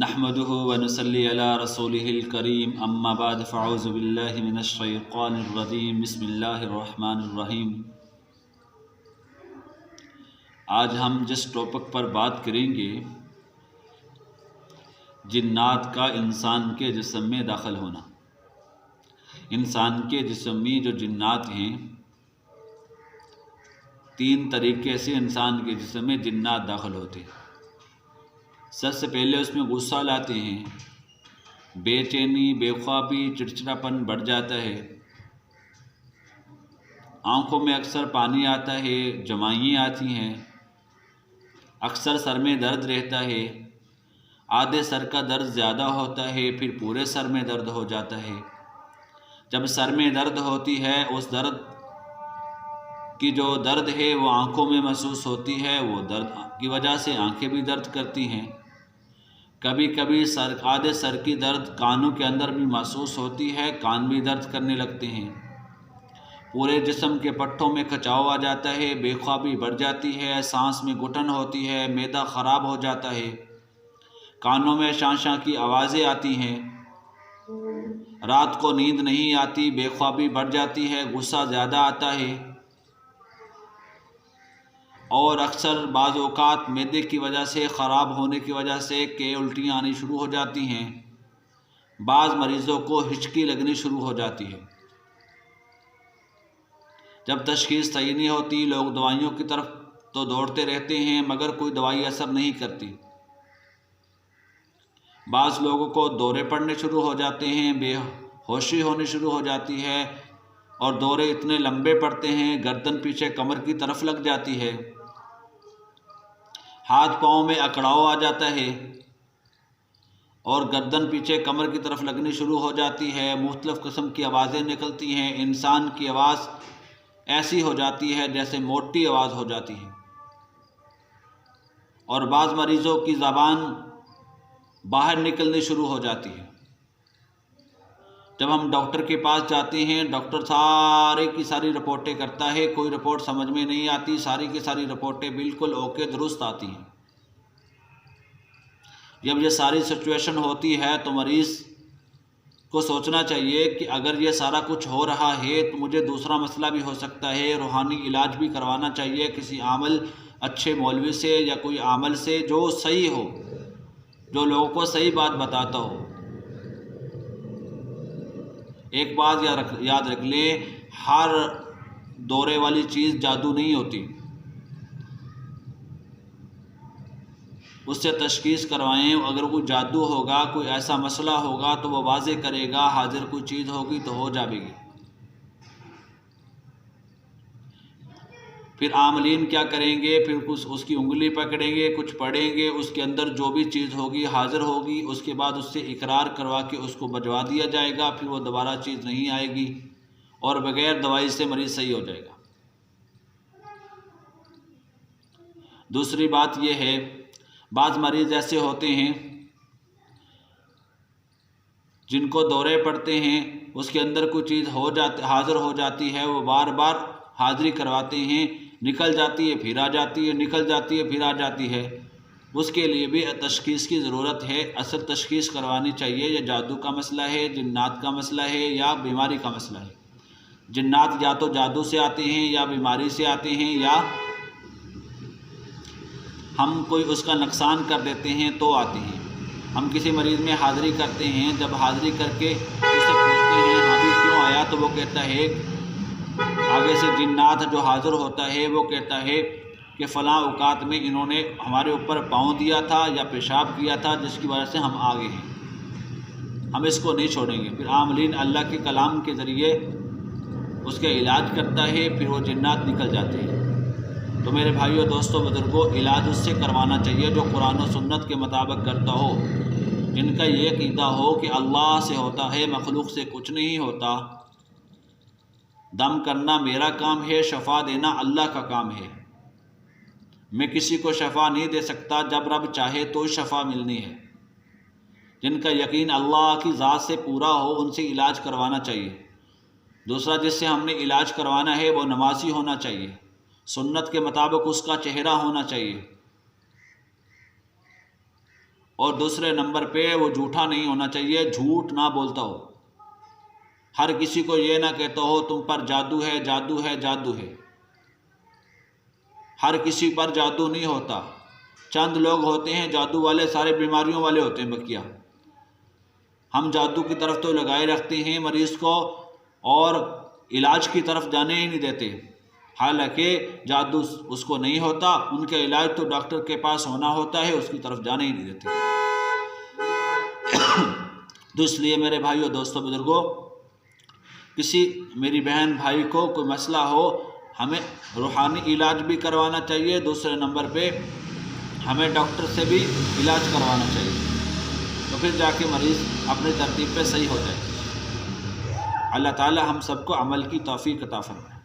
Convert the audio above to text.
نحمده ونصلي على رسوله الكريم اما بعد فاعوذ بالله من الشيطان الرجيم بسم الله الرحمن الرحیم۔ آج ہم جس ٹاپک پر بات کریں گے جنات کا انسان کے جسم میں داخل ہونا۔ انسان کے جسم میں جو جنات ہیں، تین طریقے سے انسان کے جسم میں جنات داخل ہوتے ہیں۔ سب سے پہلے اس میں غصہ لاتے ہیں، بے چینی، بے خوابی، چڑچڑاپن بڑھ جاتا ہے، آنکھوں میں اکثر پانی آتا ہے، جمائیں آتی ہیں، اکثر سر میں درد رہتا ہے، آدھے سر کا درد زیادہ ہوتا ہے، پھر پورے سر میں درد ہو جاتا ہے۔ جب سر میں درد ہوتی ہے، اس درد کی جو درد ہے وہ آنکھوں میں محسوس ہوتی ہے، وہ درد کی وجہ سے آنکھیں بھی درد کرتی ہیں۔ کبھی کبھی آدھے سر کی درد کانوں کے اندر بھی محسوس ہوتی ہے، کان بھی درد کرنے لگتے ہیں۔ پورے جسم کے پٹھوں میں کھچاؤ آ جاتا ہے، بے خوابی بڑھ جاتی ہے، سانس میں گھٹن ہوتی ہے، معدہ خراب ہو جاتا ہے، کانوں میں شاں شاں کی آوازیں آتی ہیں، رات کو نیند نہیں آتی، بے خوابی بڑھ جاتی ہے، غصہ زیادہ آتا ہے، اور اکثر بعض اوقات معدے کی وجہ سے، خراب ہونے کی وجہ سے کہ الٹیاں آنی شروع ہو جاتی ہیں۔ بعض مریضوں کو ہچکی لگنی شروع ہو جاتی ہے۔ جب تشخیص صحیح نہیں ہوتی، لوگ دوائیوں کی طرف تو دوڑتے رہتے ہیں مگر کوئی دوائی اثر نہیں کرتی۔ بعض لوگوں کو دورے پڑنے شروع ہو جاتے ہیں، بے ہوشی ہونی شروع ہو جاتی ہے، اور دورے اتنے لمبے پڑتے ہیں، گردن پیچھے کمر کی طرف لگ جاتی ہے، ہاتھ پاؤں میں اکڑاؤ آ جاتا ہے، اور گردن پیچھے کمر کی طرف لگنی شروع ہو جاتی ہے، مختلف قسم کی آوازیں نکلتی ہیں، انسان کی آواز ایسی ہو جاتی ہے جیسے موٹی آواز ہو جاتی ہے، اور بعض مریضوں کی زبان باہر نکلنی شروع ہو جاتی ہے۔ جب ہم ڈاکٹر کے پاس جاتے ہیں، ڈاکٹر سارے کی ساری رپورٹیں کرتا ہے، کوئی رپورٹ سمجھ میں نہیں آتی، ساری کی ساری رپورٹیں بالکل اوکے درست آتی ہیں۔ جب یہ ساری سچویشن ہوتی ہے تو مریض کو سوچنا چاہیے کہ اگر یہ سارا کچھ ہو رہا ہے تو مجھے دوسرا مسئلہ بھی ہو سکتا ہے، روحانی علاج بھی کروانا چاہیے کسی عامل اچھے مولوی سے یا کوئی عامل سے جو صحیح ہو، جو لوگوں کو صحیح بات بتاتا ہو۔ ایک بات یاد رکھ لیں، ہر دورے والی چیز جادو نہیں ہوتی، اس سے تشخیص کروائیں۔ اگر کوئی جادو ہوگا، کوئی ایسا مسئلہ ہوگا تو وہ واضح کرے گا، حاضر کوئی چیز ہوگی تو ہو جائے گی۔ پھر عاملین کیا کریں گے؟ پھر کچھ اس کی انگلی پکڑیں گے، کچھ پڑھیں گے، اس کے اندر جو بھی چیز ہوگی حاضر ہوگی، اس کے بعد اس سے اقرار کروا کے اس کو بجوا دیا جائے گا، پھر وہ دوبارہ چیز نہیں آئے گی، اور بغیر دوائی سے مریض صحیح ہو جائے گا۔ دوسری بات یہ ہے، بعض مریض ایسے ہوتے ہیں جن کو دورے پڑتے ہیں، اس کے اندر کوئی چیز حاضر ہو جاتی ہے، وہ بار بار حاضری کرواتے ہیں، نکل جاتی ہے پھر آ جاتی ہے، نکل جاتی ہے پھر آ جاتی ہے، اس کے لیے بھی تشخیص کی ضرورت ہے۔ اصل تشخیص کروانی چاہیے، یہ جادو کا مسئلہ ہے، جنات کا مسئلہ ہے، یا بیماری کا مسئلہ ہے۔ جنات یا تو جادو سے آتے ہیں، یا بیماری سے آتے ہیں، یا ہم کوئی اس کا نقصان کر دیتے ہیں تو آتے ہیں۔ ہم کسی مریض میں حاضری کرتے ہیں، جب حاضری کر کے اس سے پوچھتے ہیں ہاں بھی کیوں آیا، تو وہ کہتا ہے، آگے سے جنات جو حاضر ہوتا ہے وہ کہتا ہے کہ فلاں اوقات میں انہوں نے ہمارے اوپر پاؤں دیا تھا یا پیشاب کیا تھا، جس کی وجہ سے ہم آگے ہیں، ہم اس کو نہیں چھوڑیں گے۔ پھر عاملین اللہ کے کلام کے ذریعے اس کا علاج کرتا ہے، پھر وہ جنات نکل جاتے ہیں۔ تو میرے بھائیوں، دوستوں، بزرگوں، علاج اس سے کروانا چاہیے جو قرآن و سنت کے مطابق کرتا ہو، جن کا یہ عقیدہ ہو کہ اللہ سے ہوتا ہے، مخلوق سے کچھ نہیں ہوتا، دم کرنا میرا کام ہے، شفا دینا اللہ کا کام ہے، میں کسی کو شفا نہیں دے سکتا، جب رب چاہے تو شفا ملنی ہے۔ جن کا یقین اللہ کی ذات سے پورا ہو، ان سے علاج کروانا چاہیے۔ دوسرا جس سے ہم نے علاج کروانا ہے وہ نمازی ہونا چاہیے، سنت کے مطابق اس کا چہرہ ہونا چاہیے، اور دوسرے نمبر پہ وہ جھوٹا نہیں ہونا چاہیے، جھوٹ نہ بولتا ہو، ہر کسی کو یہ نہ کہتا ہو تم پر جادو ہے جادو ہے جادو ہے۔ ہر کسی پر جادو نہیں ہوتا، چند لوگ ہوتے ہیں جادو والے، سارے بیماریوں والے ہوتے ہیں بکیا۔ ہم جادو کی طرف تو لگائے رکھتے ہیں مریض کو اور علاج کی طرف جانے ہی نہیں دیتے، حالانکہ جادو اس کو نہیں ہوتا، ان کے علاج تو ڈاکٹر کے پاس ہونا ہوتا ہے، اس کی طرف جانے ہی نہیں دیتے۔ تو اس لیے میرے بھائیوں، دوستوں، بزرگوں، کسی میری بہن بھائی کو کوئی مسئلہ ہو، ہمیں روحانی علاج بھی کروانا چاہیے، دوسرے نمبر پہ ہمیں ڈاکٹر سے بھی علاج کروانا چاہیے، تو پھر جا کے مریض اپنی ترتیب پہ صحیح ہو جائے۔ اللہ تعالی ہم سب کو عمل کی توفیق عطا فرمائے۔